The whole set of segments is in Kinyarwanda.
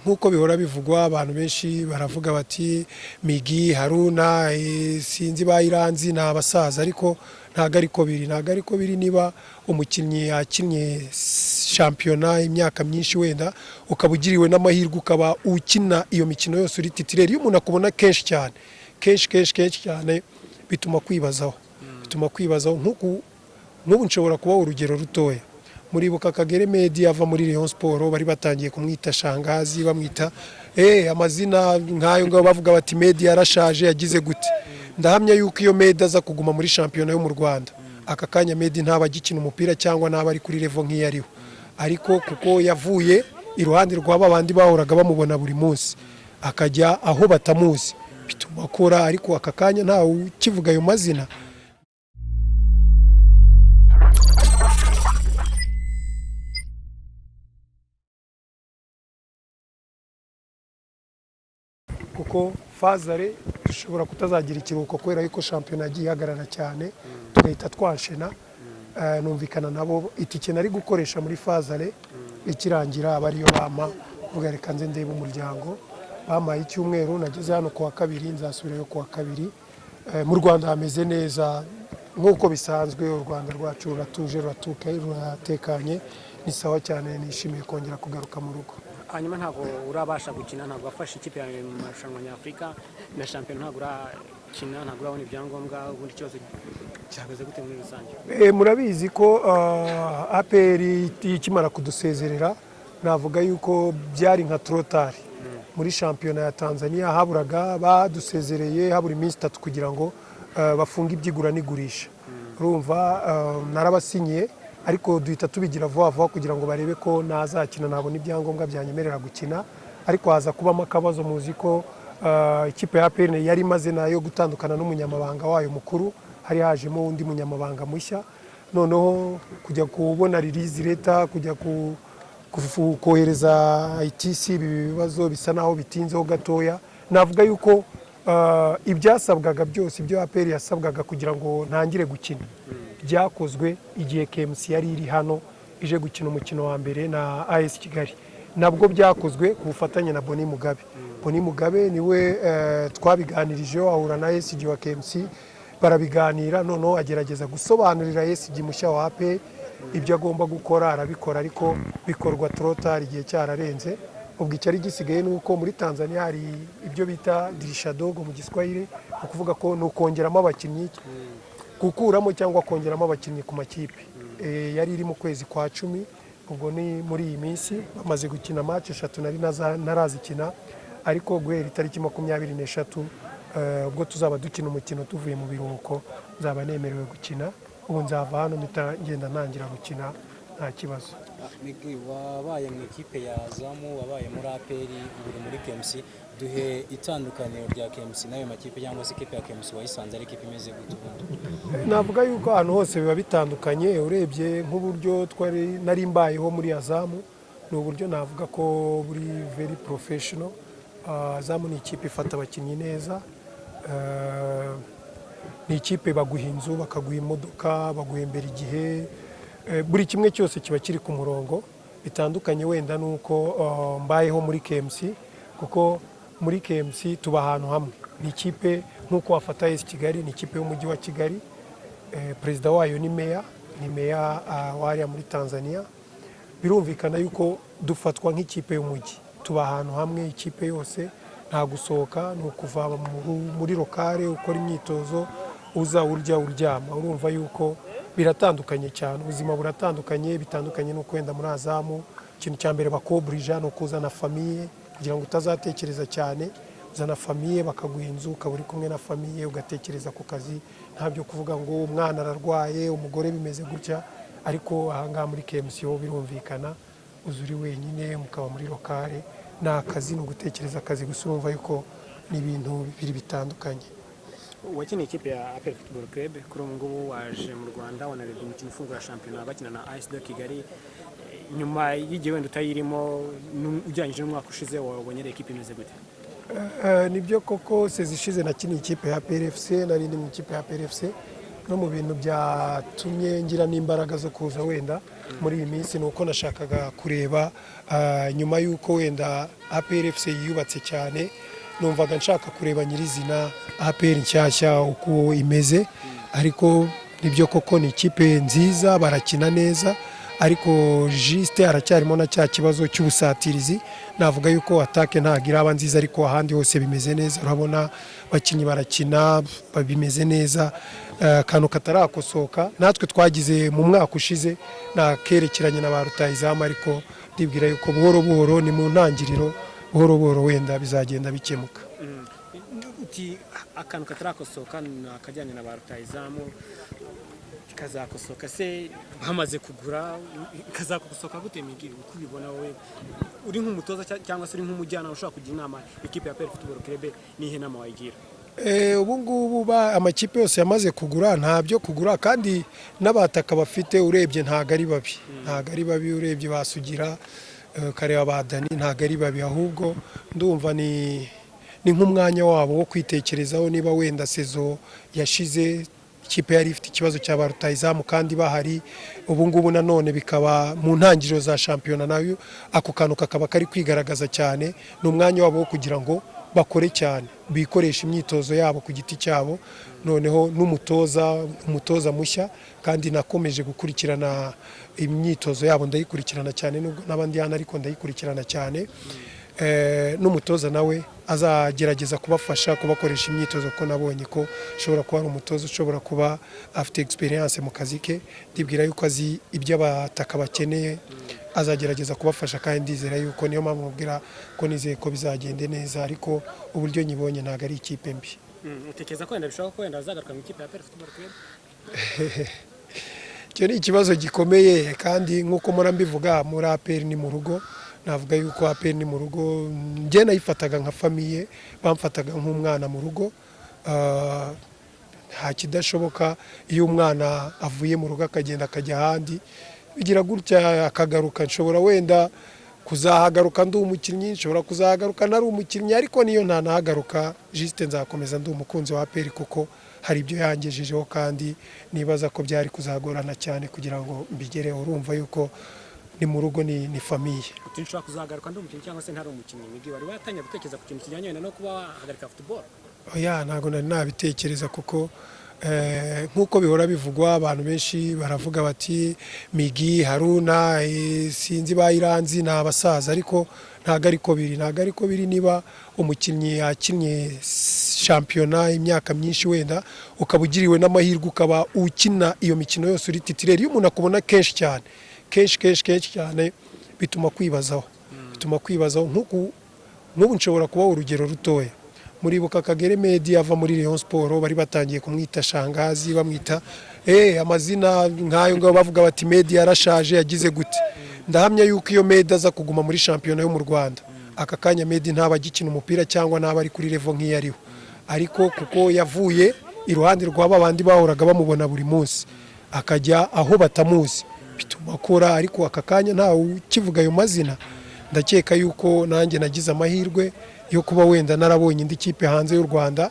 Nk'uko bihora bivugwa abantu benshi baravuga bati Miggy Haruna sinzi bayiranzi na abasaza ariko ntago ariko biri niba umukinnyi yakinnye shampiyona imyaka myinshi wenda ukabugiriwe n'amahirwe ukaba ukina iyo mikino yose uri titireri iyo umuntu akubona kenshi cyane bituma kwibazaho nk'ubu nshobora kuba urugero rutoya muribuka Kagere Media ava muri Rayon Sport bari batangiye kumwita shangazi bamwita amazina nkayo ngo bavuga bati Media yarashaje yagize gute ndahamya yuko iyo Media aza kuguma muri shampiyona yo mu Rwanda aka kanya Media ntaba gikina umupira cyangwa ntaba ari kuri level nk'iyariho ariko kuko yavuye iruhande rw'aba bandi bahoraga bamubona buri munsi akajya aho batamuzi bituma akora ariko aka kanya ntawe ukivuga ayo mazina kuko fazare dushobora kutazagira ikiruhuko kubera yuko shampiyona yagiye ihagarara cyane tugahita twanshena numvikana nabo itike nari gukoresha muri fazare ikirangira abariyo bama vuga reka nze ndebe umuryango bamaye icyumweru nageze hano kuwa kabiri nzasubirayo kuwa kabiri mu Rwanda hameze neza nk'uko bisanzwe u Rwanda rwacu ruratuje ruratekanye ni sawa cyane nishimiye kongera kugaruka mu rugo hanyuma ntabwo urabasha gukina ntabwo wafashe ikipe yawe mu marushanwa nyafurika na shampiyona ntabwo urakina ntabwo urabona ibyangombwa ubundi cyose cyahagaze gute muri rusange murabizi ko APR ikimara kudusezerera navuga yuko byari nka trotari muri shampiyona ya Tanzania haburaga badusezereye habura iminsi 3 kugira ngo bafunge ibyigura n'igurisha urumva narabasinyiye ariko duhita tubigira vuba kugira ngo barebe ko nazakina nabona ibyangombwa byanyemerera gukina ariko haza kubamo akabazo muzi ko ikipe ya APR yari maze nayo gutandukana n'umunyamabanga wayo mukuru hari hajemo undi munyamabanga mushya noneho kujya kubona release leta kujya kohereza ITC ibibazo bisa naho bitinzeho gatoya navuga yuko ibyasabwaga byose ibyo APR yasabwaga kugira ngo ntangire gukina byakozwe igihe KMC yari iri hano ije gukina umukino wa mbere na AS Kigali nabwo byakozwe ku bufatanye na Boni Mugabe niwe twabiganirije ahura na SG wa KMC barabiganira noneho agerageza gusobanurira SG mushya wa APR ibyo agomba gukora arabikora ariko bikorwa trotari igihe cyararenze ubwo icyari gisigaye nuko muri Tanzania hari ibyo bita dirisha dogo mu Giswahili ukuvuga ko nukongeramo abakinnyi gukuramo cyangwa kongeramo abakinnyi ku makipe yari iri mu kwezi kwa 10 ubwo ni muri iyi minsi bamaze gukina match 3 nari narazikina ariko guhera itariki 23 ubwo tuzaba dukina umukino tuvuye mu biruhuko nzaba nemerewe gukina ubu nzava hano ngenda ntangira gukina nta kibazo Miggy wabaye mu ikipe ya Zamu wabaye muri APR uri muri KMC duhe itandukaniro rya KMC nayo makipe cyangwa se ikipe ya KMC wayisanze ari ikipe imeze gute navuga yuko ahantu hose biba bitandukanye urebye nk'uburyo twari nari mbayeho muri Azamu ni uburyo navuga ko buri very professional Azamu ni ikipe ifata abakinnyi neza ni ikipe baguha inzu bakaguha imodoka baguhembera igihe buri kimwe cyose kiba kiri ku murongo bitandukanye wenda nuko mbayeho muri KMC kuko muri KMC tuba ahantu hamwe ni ikipe nkuko wafata AS Kigali ni ikipe y'umujyi wa Kigali perezida wayo ni meya wariya muri Tanzania birumvikana yuko dufatwa nk'ikipe y'umujyi tuba ahantu hamwe ikipe yose nta gusohoka no kuva muri lokale ukora imyitozo uza uryama urumva yuko biratandukanye cyane ubuzima buratandukanye bitandukanye no kwenda muri Azamu ikintu cya mbere bakobrija no kuzana famille kugira ngo utazatekereza cyane uzana famille bakaguha inzu ukaba uri kumwe na famille ugatekereza ku kazi ntabyo kuvuga ngo umwana ararwaye umugore bimeze gutya ariko ahangaha muri KMC ho birumvikana uzuri wenyine mukaba muri lokale na kazi no gutekereza akazi gusumva yuko ni ibintu bibiri bitandukanye wakina ikipe ya APR Football Club kuri ngubu waje mu Rwanda wanarebye umukino ufungura shampiyona bakina na AS Kigali nyuma y'igihe wenda utayirimo ujyanyije n'umwaka ushize wabonye ikipe imeze gute nibyo koko sezishize nakiniye ikipe ya APR FC narindi mu ikipe ya APR FC no mu bintu byatumye ngira n'imbaraga zo kuza wenda muri iyi minsi nuko nashakaga kureba nyuma y'uko wenda APR FC yubatse cyane numvaga nshaka kureba nyirizina APR nshyashya uko imeze ariko nibyo koko ni ikipe nziza barakina neza ariko juste aracyarimo na cya kibazo cy'ubusatirizi navuga yuko atake ntagira aba nziza ariko ahandi hose bimeze neza urabona bakinyi barakina bimeze neza kantu katarakosoka natwe twagize mu mwaka ushize nakerekeranye na ba rutahizamu ariko ndibwira yuko buhoro buhoro ni mu ntangiriro buhoro buhoro wenda bizagenda bikemuka uti akantu katarakosoka nakajyanye na ba rutahizamu kazakosoka se bamaze kugura kazakosoka gute Miggy uko ubibona wowe uri nk'umutoza cyangwa se uri nk'umujyana ushaka kugira inama ikipe ya APR Football Club nihe nama wayigira ubu ngubu amakipe yose yamaze kugura ntabyo kugura kandi n'abataka bafite urebye ntago ari babi urebye basugira kareba badani ntago ari babi ahubwo ndumva ni nk'umwanya wabo wo kwitekerezaho niba wenda sezo yashize ikipe yari ifite ikibazo cya ba rutahizamu kandi bahari ubu ngubu nanone bikaba mu ntangiriro za shampiyona nayo ako kantu kakaba kari kwigaragaza cyane ni umwanya wabo wo kugira ngo bakore cyane bikoresha imyitozo yabo ku giti cyabo noneho n'umutoza mushya kandi nakomeje gukurikirana imyitozo yabo ndayikurikirana cyane nubwo n'abandi hano ariko ndayikurikirana cyane n'umutoza nawe azagerageza kubafasha kubakoresha imyitozo ko nabonye ko ushobora kuba ari umutoza ushobora kuba afite experience mu kazi ke ndibwira yuko azi ibyo abataka bakeneye azagerageza kubafasha kandi ndizera yuko niyo mpamvu mubwira ko nizeye ko bizagende neza ariko uburyo nyibonye ntago ari ikipe mbi utekereza ko wenda bishobora ko wenda azagaruka mu ikipe ya APR Football Club cyo ni ikibazo gikomeye kandi nk'uko mbivuga muri APR ni mu rugo navuga yuko APR ni mu rugo njye nayifataga nka famiye bamfataga nk'umwana mu rugo nta kidashoboka iyo umwana avuye mu rugo akagenda akajya ahandi bigira gutya akagaruka nshobora wenda kuzahagaruka ndi umukinnyi nshobora kuzahagaruka nari umukinnyi ariko niyo ntanahagaruka juste nzakomeza ndi umukunzi wa APR kuko hari ibyo yangejejeho kandi nibaza ko byari kuzagorana cyane kugira ngo mbigereho urumva yuko ni mu rugo ni famiye utinshobora kuzagaruka ndi umukinnyi cyangwa se ntari umukinnyi Miggy wari watangiye gutekereza ku kintu kijyanye no kuba wahagarika football oya ntago nari nabitekereza kuko nk'uko bihora bivugwa abantu benshi baravuga bati Miggy Haruna sinzi bayiranzi ni abasaza ariko ntago ariko biri niba umukinnyi yakinnye shampiyona imyaka myinshi wenda ukaba ugiriwe n'amahirwe ukaba ukina iyo mikino yose uri titireri iyo umuntu akubona kenshi cyane bituma kwibazaho nk'ubu nshobora kuba urugero rutoya muribuka Kagere Media ava muri Rayon Sport bari batangiye kumwita shangazi bamwita amazina nkayo ngo bavuga bati Media yarashaje yagize gute ndahamya yuko iyo Media aza kuguma muri shampiyona yo mu Rwanda aka kanya Media ntaba gikina umupira cyangwa ntaba ari kuri level nk'iyariho ariko kuko yavuye iruhande rw'aba bandi bahoraga bamubona buri munsi akajya aho batamuzi bituma akora ariko aka kanya ntawe ukivuga ayo mazina ndakeka yuko nanjye nagize amahirwe yo kuba wenda narabonye indi kipe hanze y'u Rwanda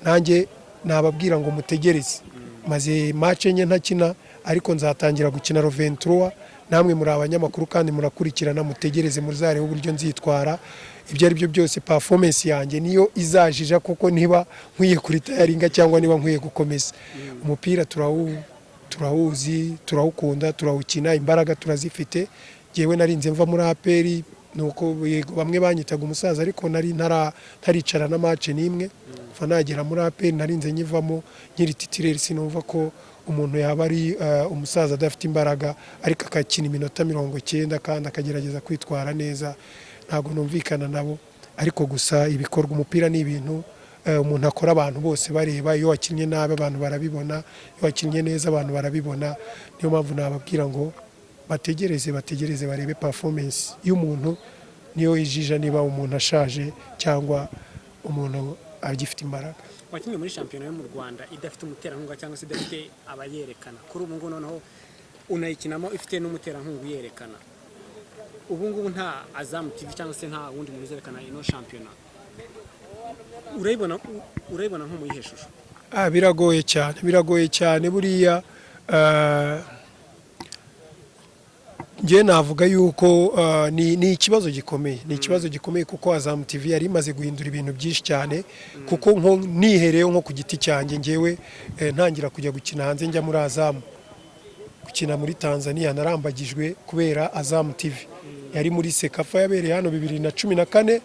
nanjye nababwira ngo mutegereze maze match enye ntakina ariko nzatangira gukina ro 23 namwe muri abanyamakuru kandi murakurikirana mutegereze muzarebe uburyo nzitwara ibyo ari byo byose performance yanjye niyo izajija kuko niba nkwiye kuri tayaringa cyangwa niba nkwiye gukomeza umupira turawuzi turawukunda turawukina imbaraga turazifite jewe narinze mva muri APR nuko bamwe banyitaga umusaza ariko nari ntaricara na match nimwe fa nagera muri APR narinze nyivamo nkiri titireri sinumva ko umuntu yaba ari umusaza adafite imbaraga ariko akakina iminota 90 kandi akagerageza kwitwara neza ntago numvikana nabo ariko gusa ibikorwa umupira ni ibintu umuntu akora abantu bose bareba iyo wakinnye nabe abantu barabibona iyo wakinnye neza abantu barabibona niyo mpamvu nababwira ngo bategereze barebe performance y'umuntu niyo ijija niba umuntu ashaje cyangwa umuntu agifite imbaraga wakinnye muri shampiyona yo mu Rwanda idafite umuterankunga cyangwa se idafite abayerekana kuri ubu ngubu noneho unayikinamo ifite n'umuterankunga uyerekana ubu ngubu nta Azam TV cyangwa se nta wundi muntu uzerekana ino shampiyona urayibona nko muyihe shusho biragoye cyane buriya ngiye navuga yuko ni ikibazo gikomeye, ni ikibazo gikomeye kuko Azam TV yari imaze guhindura ibintu byinshi cyane, kuko nko nihereyeho nko ku giti cyanjye ngewe ntangira kujya gukina hanze njya muri Azam gukina muri Tanzania, narambagijwe kubera Azam TV yari muri Sekafa yabereye hano 2014.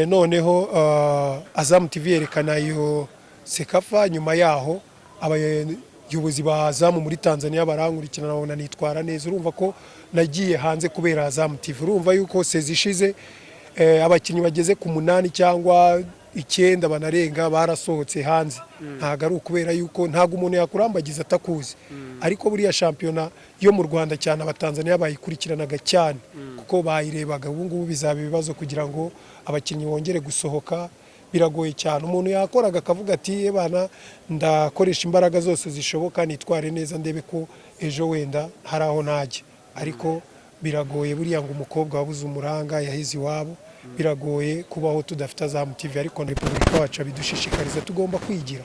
Noneho Azam TV yerekana iyo Sekafa, nyuma yaho abayobozi ba Azam muri Tanzania barankurikirana nabona nitwara neza, urumva ko nagiye hanze kubera Azam TV. Urumva yuko sezishize abakinnyi bageze ku 8 cyangwa 9 banarenga barasohotse hanze, ntago ari ukubera yuko ntago umuntu yakurambagiza atakuzi, ariko buriya shampiyona yo mu Rwanda cyane abatanzania bayikurikiranaga cyane kuko bayirebaga. Ubu ngubu bizaba ibibazo kugira ngo abakinnyi bongere gusohoka, biragoye cyane. Umuntu yakoraga akavuga ati bana ndakoresha imbaraga zose zishoboka nitware neza ndebe ko ejo wenda hari aho najya, ariko biragoye buriya ngo umukobwa wabuze umuranga yahize iwabo, biragoye kubaho tudafite Azam TV. Ariko Repubulika wacu bidushishikariza tugomba kwigira,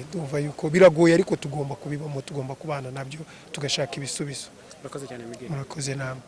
ndumva yuko biragoye ariko tugomba kubibamo, tugomba kubana nabyo tugashaka ibisubizo. Murakoze cyane Miggy. Murakoze namwe.